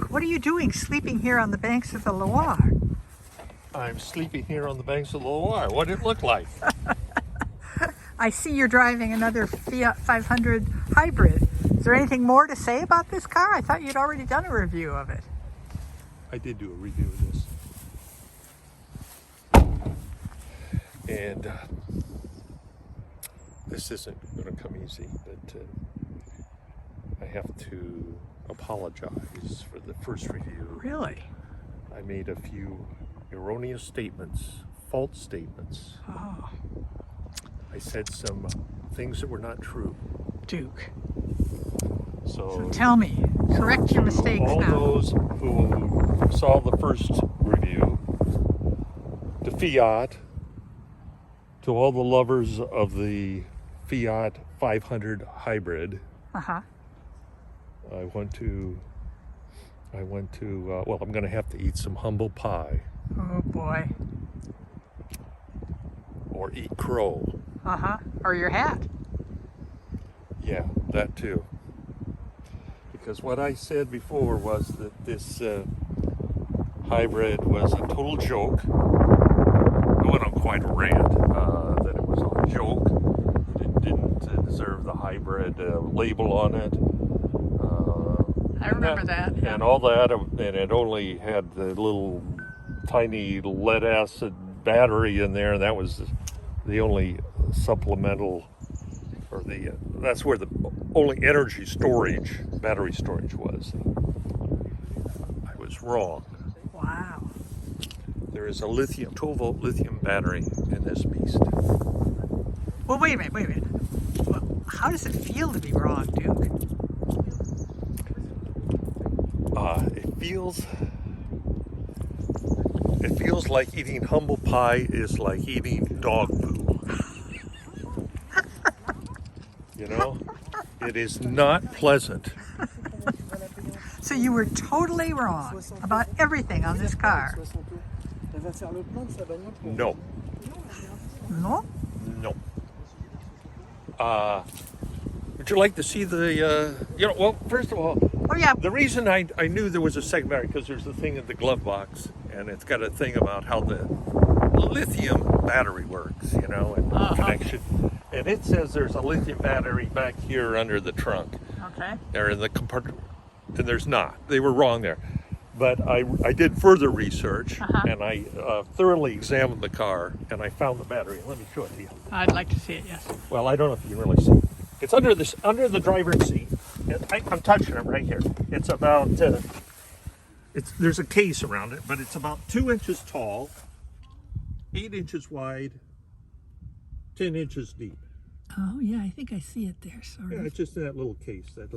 What are you doing sleeping here on the banks of the Loire? I'm sleeping here on the banks of the Loire. What did it look like? I see you're driving another Fiat 500 hybrid. Is there anything more to say about this car? I thought you'd already done a review of it. I did do a review of this. And this isn't going to come easy, but I have to apologize for the first review. Really? I made a few erroneous statements, false statements. Oh, I said some things that were not true. Duke. So Tell me, correct your mistakes all now. those who saw the first review, to Fiat, to all the lovers of the Fiat 500 hybrid, Uh-huh. I want to, well, I'm going to have to eat some humble pie Oh boy. or eat crow. Uh-huh. Or your hat. Yeah, that too. Because what I said before was that this hybrid was a total joke. I went on quite a rant that it was a joke, that it didn't deserve the hybrid label on it. I remember that. Yeah. And all that, and it only had the little tiny lead acid battery in there, and that was the only supplemental, or that's where the only energy storage, battery storage was. I was wrong. Wow. There is a 12-volt lithium battery in this beast. Well, wait a minute. Well, how does it feel to be wrong, Duke? It feels like eating humble pie is like eating dog poo. You know, it is not pleasant. So you were totally wrong about everything on this car. No, No? no. Would you like to see the, well, first of all, Oh yeah. the reason I knew there was a second battery, because there's a thing in the glove box, and it's got a thing about how the lithium battery works, and connection. And it says there's a lithium battery back here under the trunk, Okay. or in the compartment, and there's not. They were wrong there. But I did further research, and I thoroughly examined the car, and I found the battery. Let me show it to you. I'd like to see it, yes. Well, I don't know if you can really see. It's under the driver's seat. I'm touching it right here. It's about there's a case around it, but it's about 2 inches tall, 8 inches wide, 10 inches deep. Oh yeah, I think I see it there, sort Yeah, of. it's just in that little case. Oh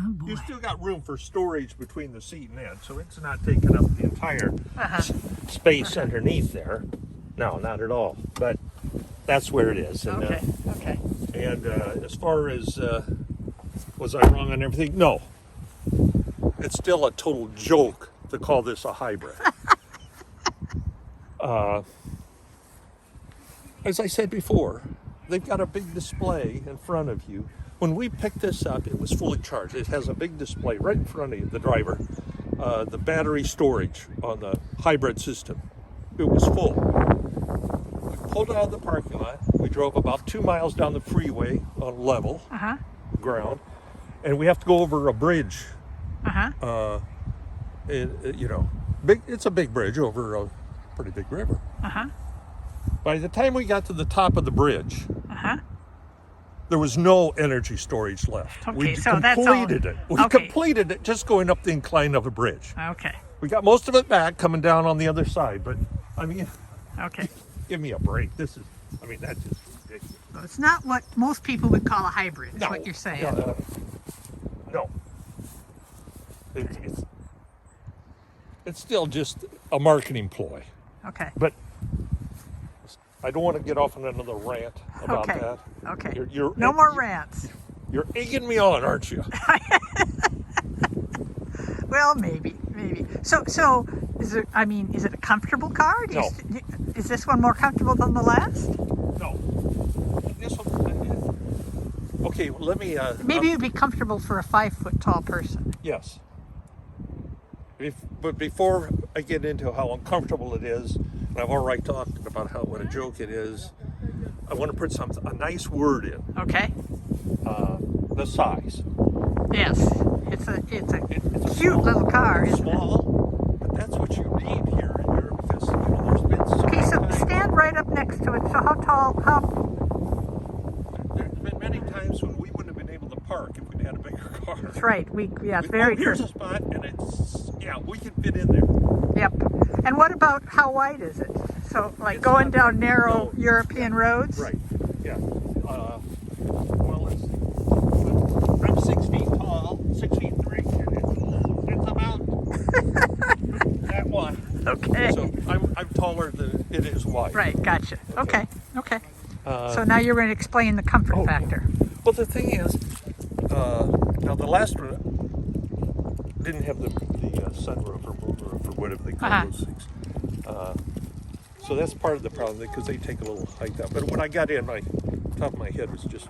boy. You still got room for storage between the seat and that, so it's not taking up the entire space underneath there. No, not at all. But that's where it is. And, Okay. And as far as was I wrong on everything? No. It's still a total joke to call this a hybrid. As I said before, they've got a big display in front of you. When we picked this up, it was fully charged. It has a big display right in front of you, the driver, the battery storage on the hybrid system. It was full. We pulled out of the parking lot. We drove about 2 miles down the freeway on level ground, and we have to go over a bridge. It's a big bridge over a pretty big river. By the time we got to the top of the bridge, there was no energy storage left. Okay, We so that's all. completed it. We Okay. completed it just going up the incline of a bridge. Okay. We got most of it back coming down on the other side, but I mean, Okay. give me a break. That's just ridiculous. So it's not what most people would call a hybrid, is No, what you're saying. no. It's still just a marketing ploy. Okay. But I don't want to get off on another rant about Okay. that. Okay. You're, No more rants. You're egging me on, aren't you? Well, maybe. So is it a comfortable car? No. Is this one more comfortable than the last? No. This one. Okay, let me. Maybe it would be comfortable for a 5 foot tall person. Yes. But before I get into how uncomfortable it is, and I've already talked about what a joke it is, I want to put a nice word in. Okay. The size. Yes. It's a It's cute little car, isn't it? small, but that's what you need here in Europe because there's been so Okay, so many times, stand right up next to it. So how tall? How? there's been many times when we wouldn't have been able to park if we'd had a bigger car. That's right. Very true. Here's a spot, and we can fit in there. Yep. And what about how wide is it? So like It's going not down big. narrow No. European roads? Right. Yeah. Well, I'm 6 feet tall, 6 feet 3, and it's about that wide. Okay. So I'm taller than it is wide. Right. Gotcha. Okay. Okay. Uh, So now you're going to explain the comfort oh, factor. Well, the thing is, now the last one didn't have the sunroof or moonroof or whatever they call those things. So that's part of the problem because they take a little height down. But when I got in, my top of my head was just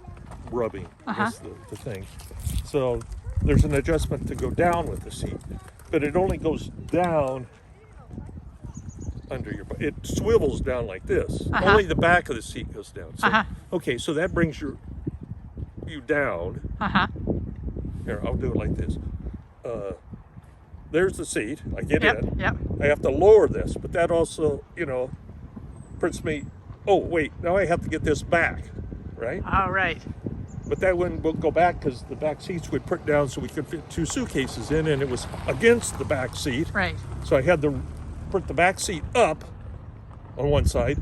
rubbing. That's the thing. So there's an adjustment to go down with the seat, but it only goes down under your butt. It swivels down like this. Only the back of the seat goes down. So, okay, so that brings you down. Here, I'll do it like this. There's the seat. I get in. Yep. I have to lower this, but that also, puts me. Oh wait, now I have to get this back, right? All right. But that wouldn't go back because the back seats would put down so we could fit 2 suitcases in, and it was against the back seat. Right. So I had to put the back seat up on one side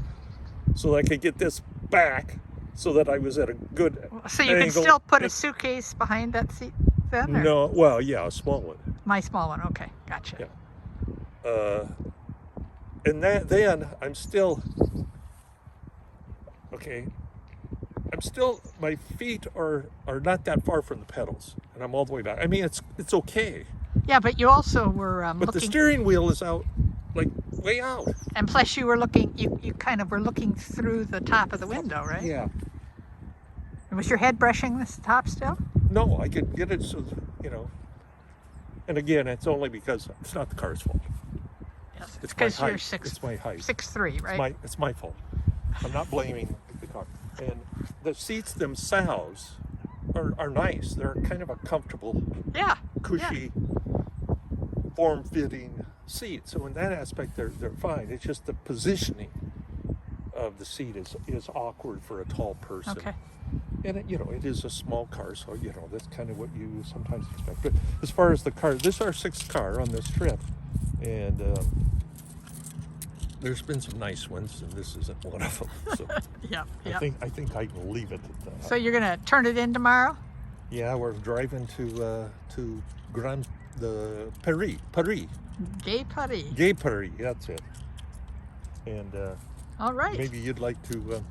so that I could get this back so that I was at a good So you can angle. still put a suitcase behind that seat then? Or? No, well, yeah, a small one. My small one. Okay. Gotcha. Yeah. And then I'm still okay. My feet are not that far from the pedals, and I'm all the way back. I mean, it's okay. Yeah, but you also were But the looking, steering wheel is out, like way out. and plus you were looking. You kind of were looking through the top of the window, right? Yeah. Was your head brushing this top still? No, I could get it so, And again, it's only because it's not the car's fault. Yes. It's my because you're height. It's my height. 6'3", right? It's my fault. I'm not blaming the car. And the seats themselves are nice. They're kind of a comfortable, Yeah. cushy, form-fitting seat. So in that aspect, they're fine. It's just the positioning of the seat is awkward for a tall person. Okay. And it is a small car, so that's kind of what you sometimes expect. But as far as the car, this is our 6th car on this trip, and there's been some nice ones, and this isn't one of them. So Yeah. I think I can leave it at that. So you're gonna turn it in tomorrow? Yeah, we're driving to Paris. Gay Paris. Gay Paris, that's it. And All right. maybe you'd like to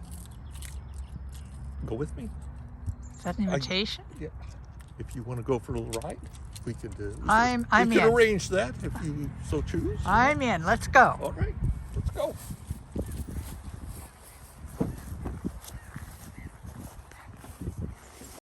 go with me? Is that an invitation? Yeah. If you want to go for a little ride, we could. I'm we could in. arrange that if you so choose. I'm in. Let's go. All right, let's go.